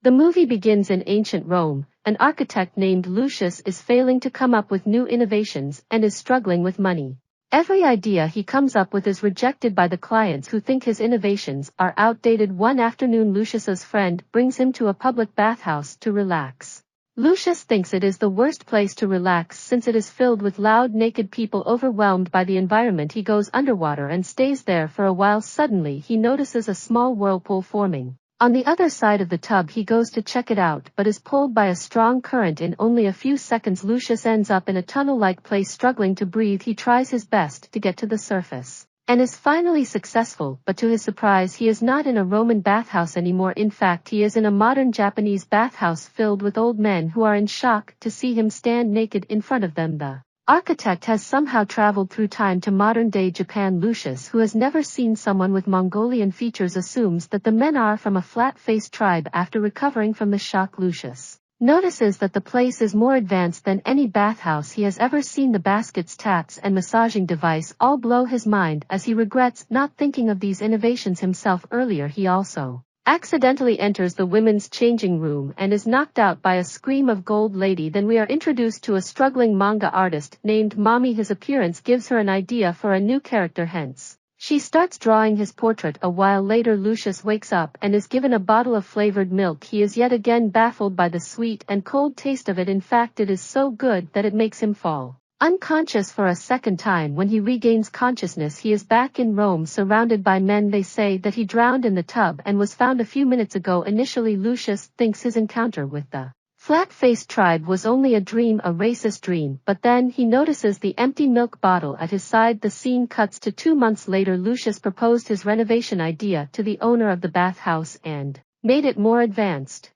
The movie begins in ancient Rome. An architect named Lucius is failing to come up with new innovations and is struggling with money. Every idea he comes up with is rejected by the clients who think his innovations are outdated. One afternoon Lucius's friend brings him to a public bathhouse to relax. Lucius thinks it is the worst place to relax since it is filled with loud naked people. Overwhelmed by the environment, he goes underwater and stays there for a while. Suddenly he notices a small whirlpool forming. On the other side of the tub he goes to check it out but is pulled by a strong current. In only a few seconds Lucius ends up in a tunnel-like place. Struggling to breathe, he tries his best to get to the surface and is finally successful, but to his surprise he is not in a Roman bathhouse anymore. In fact, he is in a modern Japanese bathhouse filled with old men who are in shock to see him stand naked in front of them. The architect has somehow traveled through time to modern-day Japan. Lucius, who has never seen someone with Mongolian features, assumes that the men are from a flat-faced tribe. After recovering from the shock, Lucius notices that the place is more advanced than any bathhouse he has ever seen. The baskets, taps, and massaging device all blow his mind as he regrets not thinking of these innovations himself earlier. He also accidentally enters the women's changing room and is knocked out by a scream of "Gold Lady." Then we are introduced to a struggling manga artist named Mommy. His appearance gives her an idea for a new character, hence she starts drawing his portrait. A while later Lucius wakes up and is given a bottle of flavored milk. He is yet again baffled by the sweet and cold taste of it. In fact, it is so good that it makes him fall unconscious for a second time. When he regains consciousness, he is back in Rome surrounded by men. They say that he drowned in the tub and was found a few minutes ago. Initially Lucius thinks his encounter with the flat-faced tribe was only a dream, a racist dream, but then he notices the empty milk bottle at his side. The scene cuts to 2 months later. Lucius proposed his renovation idea to the owner of the bathhouse and made it more advanced.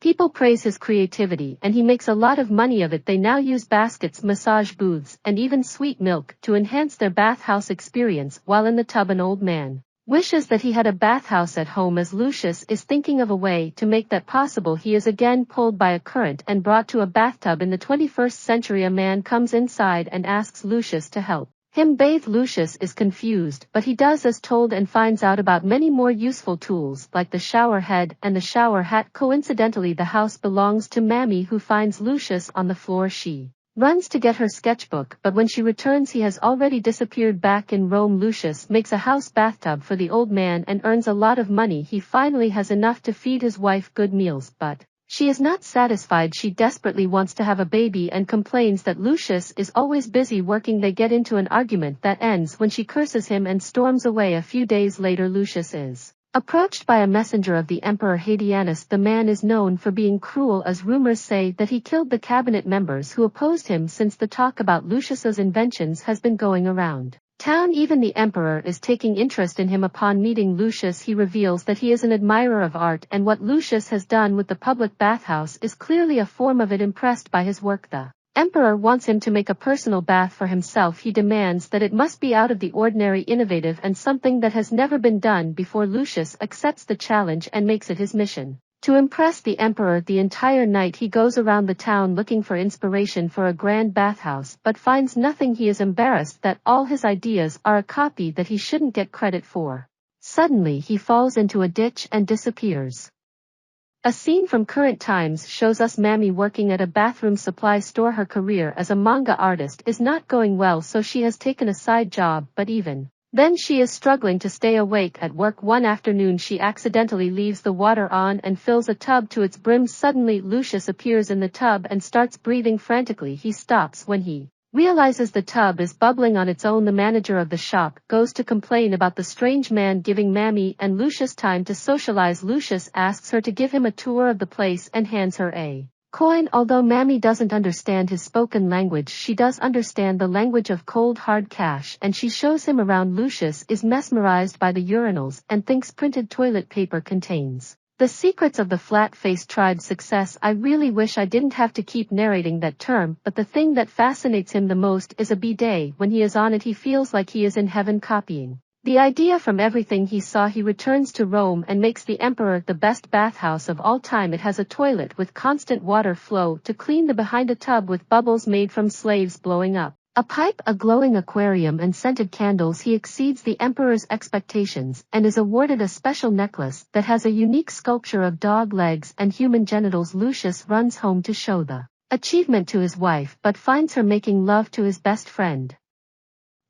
People praise his creativity and he makes a lot of money of it. They now use baskets, massage booths, and even sweet milk to enhance their bathhouse experience. While in the tub, an old man wishes that he had a bathhouse at home. As Lucius is thinking of a way to make that possible, he is again pulled by a current and brought to a bathtub. In the 21st century, a man comes inside and asks Lucius to help him bathe. Lucius is confused, but he does as told and finds out about many more useful tools like the shower head and the shower hat. Coincidentally, the house belongs to Mammy, who finds Lucius on the floor. She runs to get her sketchbook, but when she returns he has already disappeared. Back in Rome, Lucius makes a house bathtub for the old man and earns a lot of money. He finally has enough to feed his wife good meals, but she is not satisfied. She desperately wants to have a baby and complains that Lucius is always busy working. They get into an argument that ends when she curses him and storms away. A few days later, Lucius is approached by a messenger of the Emperor Hadrianus. The man is known for being cruel, as rumors say that he killed the cabinet members who opposed him. Since the talk about Lucius's inventions has been going around town, even the emperor is taking interest in him. Upon meeting Lucius, he reveals that he is an admirer of art and what Lucius has done with the public bathhouse is clearly a form of it. Impressed by his work, the emperor wants him to make a personal bath for himself. He demands that it must be out of the ordinary, innovative, and something that has never been done before. Lucius accepts the challenge and makes it his mission to impress the emperor. The entire night he goes around the town looking for inspiration for a grand bathhouse, but finds nothing. He is embarrassed that all his ideas are a copy that he shouldn't get credit for. Suddenly he falls into a ditch and disappears. A scene from current times shows us Mammy working at a bathroom supply store. Her career as a manga artist is not going well, so she has taken a side job, but even then she is struggling to stay awake at work. One afternoon she accidentally leaves the water on and fills a tub to its brim. Suddenly Lucius appears in the tub and starts breathing frantically. He stops when he realizes the tub is bubbling on its own. The manager of the shop goes to complain about the strange man, giving Mammy and Lucius time to socialize. Lucius asks her to give him a tour of the place and hands her a coin. Although Mammy doesn't understand his spoken language, she does understand the language of cold hard cash, and she shows him around. Lucius is mesmerized by the urinals and thinks printed toilet paper contains the secrets of the flat-faced tribe's success. I really wish I didn't have to keep narrating that term, but the thing that fascinates him the most is a bidet. When he is on it, he feels like he is in heaven. Copying the idea from everything he saw, he returns to Rome and makes the emperor the best bathhouse of all time. It has a toilet with constant water flow to clean the behind, a tub with bubbles made from slaves blowing up A pipe, a glowing aquarium and scented candles. He exceeds the emperor's expectations and is awarded a special necklace that has a unique sculpture of dog legs and human genitals. Lucius runs home to show the achievement to his wife but finds her making love to his best friend.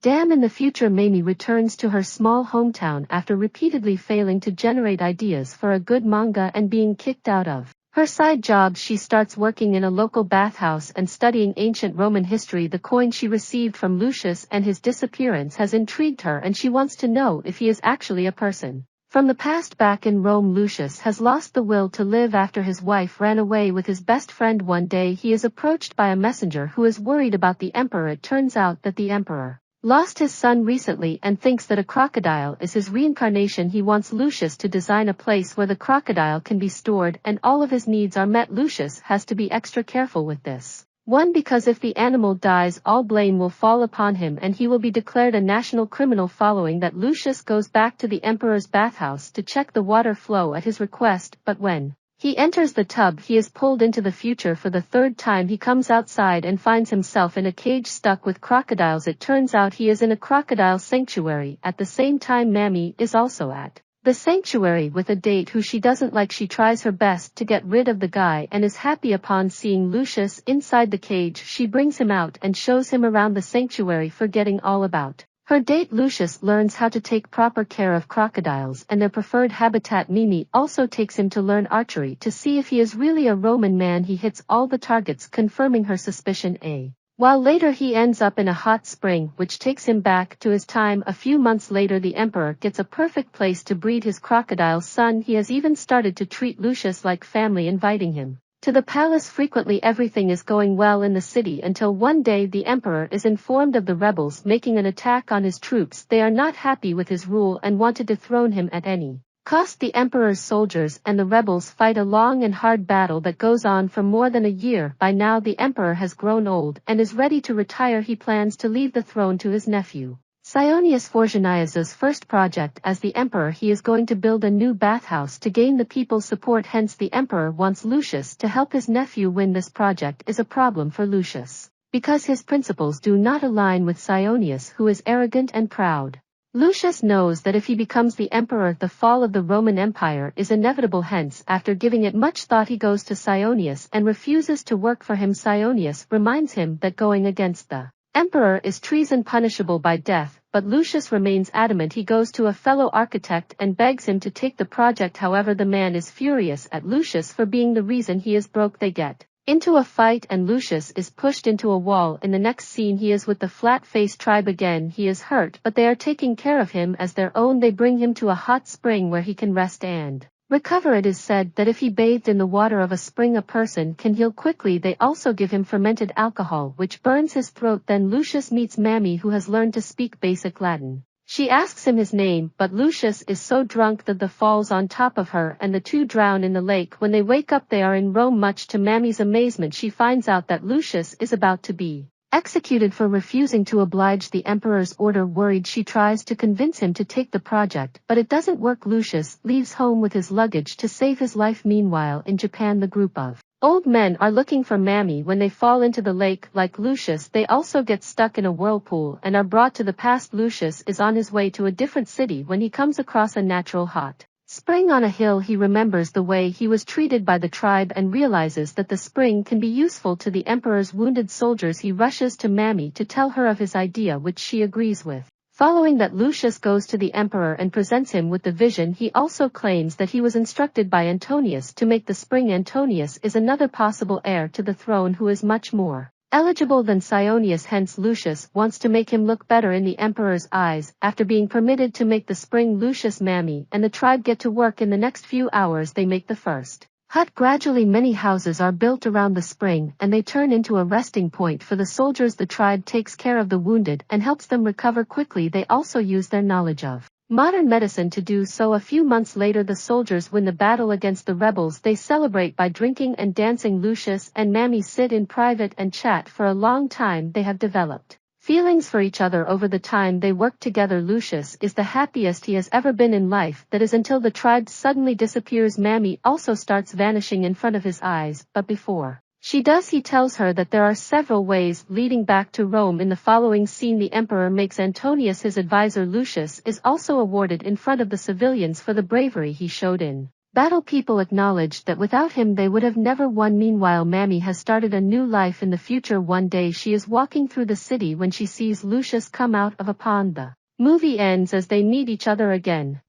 Damn. In the future, Mamie returns to her small hometown after repeatedly failing to generate ideas for a good manga and being kicked out of her side jobs. She starts working in a local bathhouse and studying ancient Roman history. The coin she received from Lucius and his disappearance has intrigued her, and she wants to know if he is actually a person from the past. Back in Rome, Lucius has lost the will to live after his wife ran away with his best friend. One day he is approached by a messenger who is worried about the emperor. It turns out that the emperor lost his son recently and thinks that a crocodile is his reincarnation. He wants Lucius to design a place where the crocodile can be stored and all of his needs are met. Lucius has to be extra careful with this one because if the animal dies, all blame will fall upon him and he will be declared a national criminal. Following that, Lucius goes back to the emperor's bathhouse to check the water flow at his request, but when he enters the tub, he is pulled into the future for the third time. He comes outside and finds himself in a cage stuck with crocodiles. It turns out he is in a crocodile sanctuary. At the same time, Mamie is also at the sanctuary with a date who she doesn't like. She tries her best to get rid of the guy and is happy upon seeing Lucius inside the cage. She brings him out and shows him around the sanctuary, forgetting all about her date. Lucius learns how to take proper care of crocodiles and their preferred habitat. Mimi also takes him to learn archery to see if he is really a Roman man. He hits all the targets, confirming her suspicion. While later he ends up in a hot spring, which takes him back to his time. A few months later, the emperor gets a perfect place to breed his crocodile son. He has even started to treat Lucius like family, inviting him to the palace frequently. Everything is going well in the city until one day the emperor is informed of the rebels making an attack on his troops. They are not happy with his rule and want to dethrone him at any cost. The emperor's soldiers and the rebels fight a long and hard battle that goes on for more than a year. By now the emperor has grown old and is ready to retire. He plans to leave the throne to his nephew Sionius. Fortunius's first project as the emperor, he is going to build a new bathhouse to gain the people's support. Hence the emperor wants Lucius to help his nephew win. This project is a problem for Lucius because his principles do not align with Sionius, who is arrogant and proud. Lucius knows that if he becomes the emperor, the fall of the Roman Empire is inevitable. Hence, after giving it much thought, he goes to Sionius and refuses to work for him. Sionius reminds him that going against the emperor is treason, punishable by death, but Lucius remains adamant. He goes to a fellow architect and begs him to take the project. However, the man is furious at Lucius for being the reason he is broke. They get into a fight and Lucius is pushed into a wall. In the next scene, he is with the flat-faced tribe again. He is hurt, but they are taking care of him as their own. They bring him to a hot spring where he can rest and recover. It is said that if he bathed in the water of a spring, a person can heal quickly. They also give him fermented alcohol, which burns his throat. Then Lucius meets Mamie, who has learned to speak basic Latin. She asks him his name, but Lucius is so drunk that the falls on top of her and the two drown in the lake. When they wake up, they are in Rome. Much to Mamie's amazement, she finds out that Lucius is about to be executed for refusing to oblige the emperor's order. Worried, she tries to convince him to take the project, but it doesn't work. Lucius leaves home with his luggage to save his life. Meanwhile, in Japan, the group of old men are looking for Mamie. When they fall into the lake, like Lucius, they also get stuck in a whirlpool and are brought to the past. Lucius is on his way to a different city when he comes across a natural hot spring on a hill. He remembers the way he was treated by the tribe and realizes that the spring can be useful to the emperor's wounded soldiers. He rushes to Mamie to tell her of his idea, which she agrees with. Following that, Lucius goes to the emperor and presents him with the vision. He also claims that he was instructed by Antonius to make the spring. Antonius is another possible heir to the throne who is much more eligible than Sionius. Hence, Lucius wants to make him look better in the emperor's eyes. After being permitted to make the spring, Lucius, Mamie, and the tribe get to work. In the next few hours, they make the first hut. Gradually, many houses are built around the spring, and they turn into a resting point for the soldiers. The tribe takes care of the wounded and helps them recover quickly. They also use their knowledge of modern medicine to do so. A few months later, the soldiers win the battle against the rebels. They celebrate by drinking and dancing. Lucius and Mamie sit in private and chat for a long time. They have developed feelings for each other over the time they work together. Lucius is the happiest he has ever been in life. That is until the tribe suddenly disappears. Mamie also starts vanishing in front of his eyes, but before She does. He tells her that there are several ways leading back to Rome. In the following scene, the emperor makes Antonius his advisor. Lucius is also awarded in front of the civilians for the bravery he showed in battle. People acknowledged that without him they would have never won. Meanwhile, Mammy has started a new life in the future. One day she is walking through the city when she sees Lucius come out of a pond. The movie ends as they meet each other again.